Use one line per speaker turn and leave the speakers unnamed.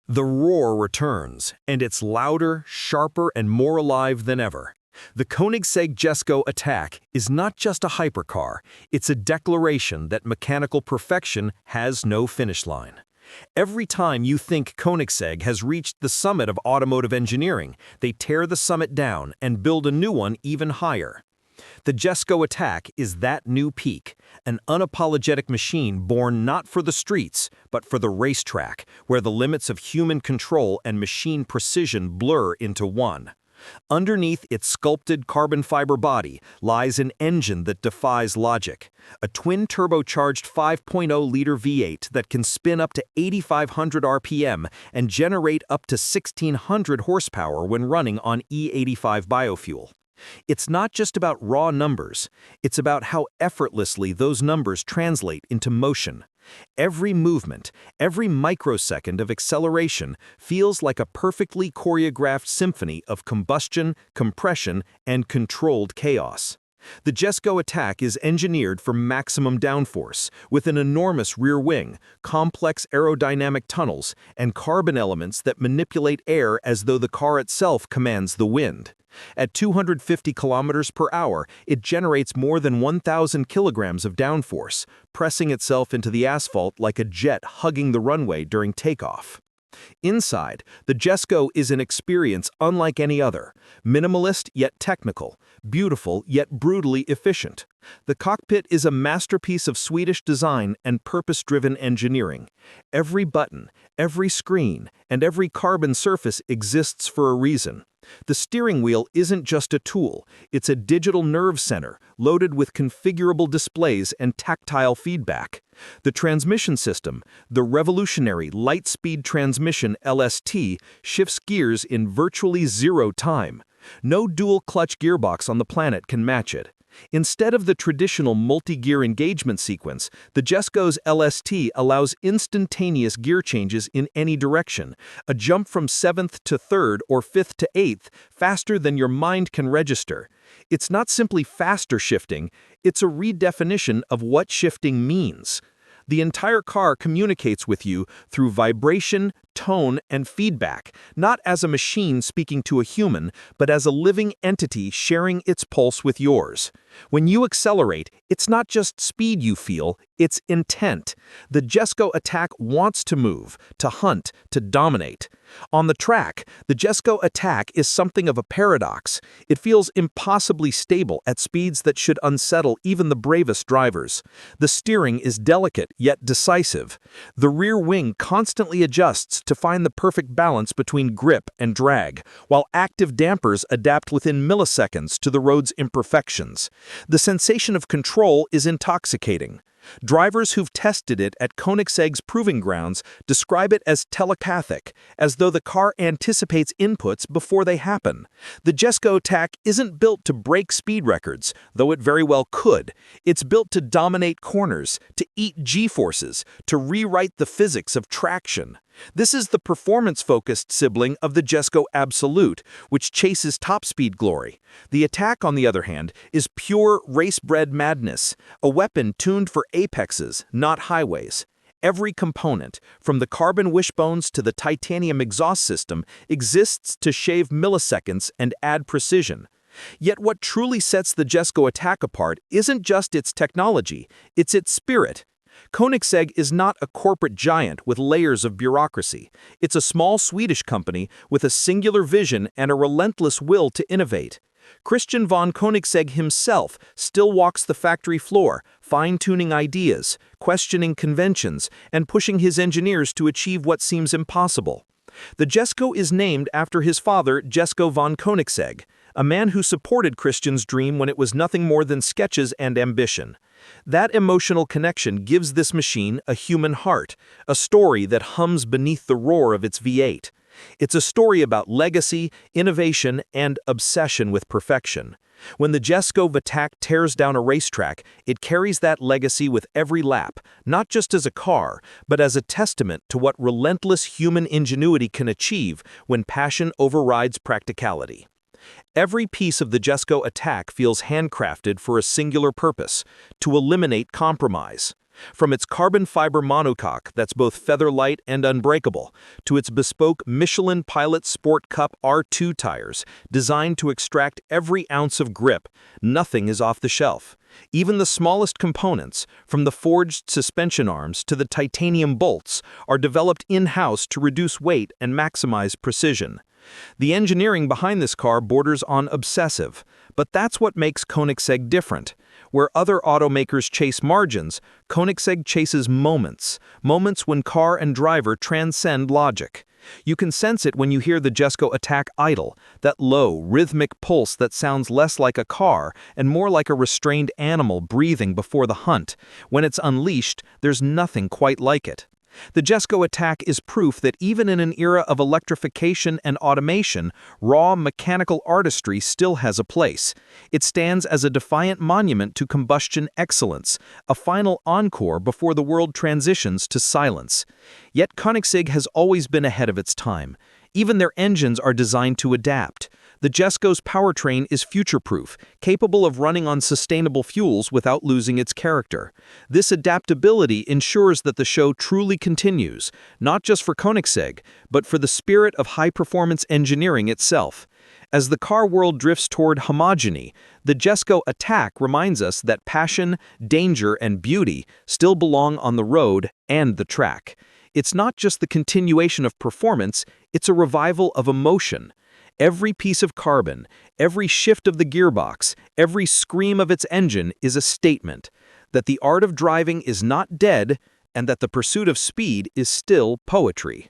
The roar returns, and it's louder, sharper, and more alive than ever. The Koenigsegg Jesko Attack is not just a hypercar, it's a declaration that mechanical perfection has no finish line. Every time you think Koenigsegg has reached the summit of automotive engineering, they tear the summit down and build a new one even higher. The Jesko Attack is that new peak, an unapologetic machine born not for the streets, but for the racetrack, where the limits of human control and machine precision blur into one. Underneath its sculpted carbon fiber body lies an engine that defies logic, a twin-turbocharged 5.0-liter V8 that can spin up to 8,500 RPM and generate up to 1,600 horsepower when running on E85 biofuel. It's not just about raw numbers, it's about how effortlessly those numbers translate into motion. Every movement, every microsecond of acceleration feels like a perfectly choreographed symphony of combustion, compression, and controlled chaos. The Jesko Attack is engineered for maximum downforce, with an enormous rear wing, complex aerodynamic tunnels, and carbon elements that manipulate air as though the car itself commands the wind. At 250 kilometers per hour, it generates more than 1,000 kilograms of downforce, pressing itself into the asphalt like a jet hugging the runway during takeoff. Inside, the Jesko is an experience unlike any other, minimalist yet technical, beautiful yet brutally efficient. The cockpit is a masterpiece of Swedish design and purpose-driven engineering. Every button, every screen, and every carbon surface exists for a reason. The steering wheel isn't just a tool, it's a digital nerve center loaded with configurable displays and tactile feedback. The transmission system, the revolutionary light-speed transmission LST, shifts gears in virtually zero time. No dual-clutch gearbox on the planet can match it. Instead of the traditional multi-gear engagement sequence, the Jesko's LST allows instantaneous gear changes in any direction, a jump from 7th to 3rd or 5th to 8th faster than your mind can register. It's not simply faster shifting, it's a redefinition of what shifting means. The entire car communicates with you through vibration, tone, and feedback, not as a machine speaking to a human, but as a living entity sharing its pulse with yours. When you accelerate, it's not just speed you feel, it's intent. The Jesko Attack wants to move, to hunt, to dominate. On the track, the Jesko Attack is something of a paradox. It feels impossibly stable at speeds that should unsettle even the bravest drivers. The steering is delicate yet decisive. The rear wing constantly adjusts to find the perfect balance between grip and drag, while active dampers adapt within milliseconds to the road's imperfections. The sensation of control is intoxicating. Drivers who've tested it at Koenigsegg's proving grounds describe it as telepathic, as though the car anticipates inputs before they happen. The Jesko Attack isn't built to break speed records, though it very well could. It's built to dominate corners, to eat G-forces, to rewrite the physics of traction. This is the performance-focused sibling of the Jesko Absolute, which chases top-speed glory. The Attack, on the other hand, is pure race-bred madness, a weapon tuned for apexes, not highways. Every component, from the carbon wishbones to the titanium exhaust system, exists to shave milliseconds and add precision. Yet what truly sets the Jesko Attack apart isn't just its technology, it's its spirit. Koenigsegg is not a corporate giant with layers of bureaucracy. It's a small Swedish company with a singular vision and a relentless will to innovate. Christian von Koenigsegg himself still walks the factory floor, fine-tuning ideas, questioning conventions, and pushing his engineers to achieve what seems impossible. The Jesko is named after his father, Jesko von Koenigsegg, a man who supported Christian's dream when it was nothing more than sketches and ambition. That emotional connection gives this machine a human heart, a story that hums beneath the roar of its V8. It's a story about legacy, innovation, and obsession with perfection. When the Jesko Attack tears down a racetrack, it carries that legacy with every lap, not just as a car, but as a testament to what relentless human ingenuity can achieve when passion overrides practicality. Every piece of the Jesko Attack feels handcrafted for a singular purpose: to eliminate compromise. From its carbon fiber monocoque that's both feather-light and unbreakable, to its bespoke Michelin Pilot Sport Cup R2 tires designed to extract every ounce of grip, nothing is off the shelf. Even the smallest components, from the forged suspension arms to the titanium bolts, are developed in-house to reduce weight and maximize precision. The engineering behind this car borders on obsessive, but that's what makes Koenigsegg different. Where other automakers chase margins, Koenigsegg chases moments when car and driver transcend logic. You can sense it when you hear the Jesko Attack idle, that low, rhythmic pulse that sounds less like a car and more like a restrained animal breathing before the hunt. When it's unleashed, there's nothing quite like it. The Jesko Attack is proof that even in an era of electrification and automation, raw mechanical artistry still has a place. It stands as a defiant monument to combustion excellence, a final encore before the world transitions to silence. Yet Koenigsegg has always been ahead of its time. Even their engines are designed to adapt. The Jesko's powertrain is future-proof, capable of running on sustainable fuels without losing its character. This adaptability ensures that the show truly continues, not just for Koenigsegg, but for the spirit of high-performance engineering itself. As the car world drifts toward homogeny, the Jesko Attack reminds us that passion, danger, and beauty still belong on the road and the track. It's not just the continuation of performance, it's a revival of emotion. Every piece of carbon, every shift of the gearbox, every scream of its engine is a statement that the art of driving is not dead and that the pursuit of speed is still poetry.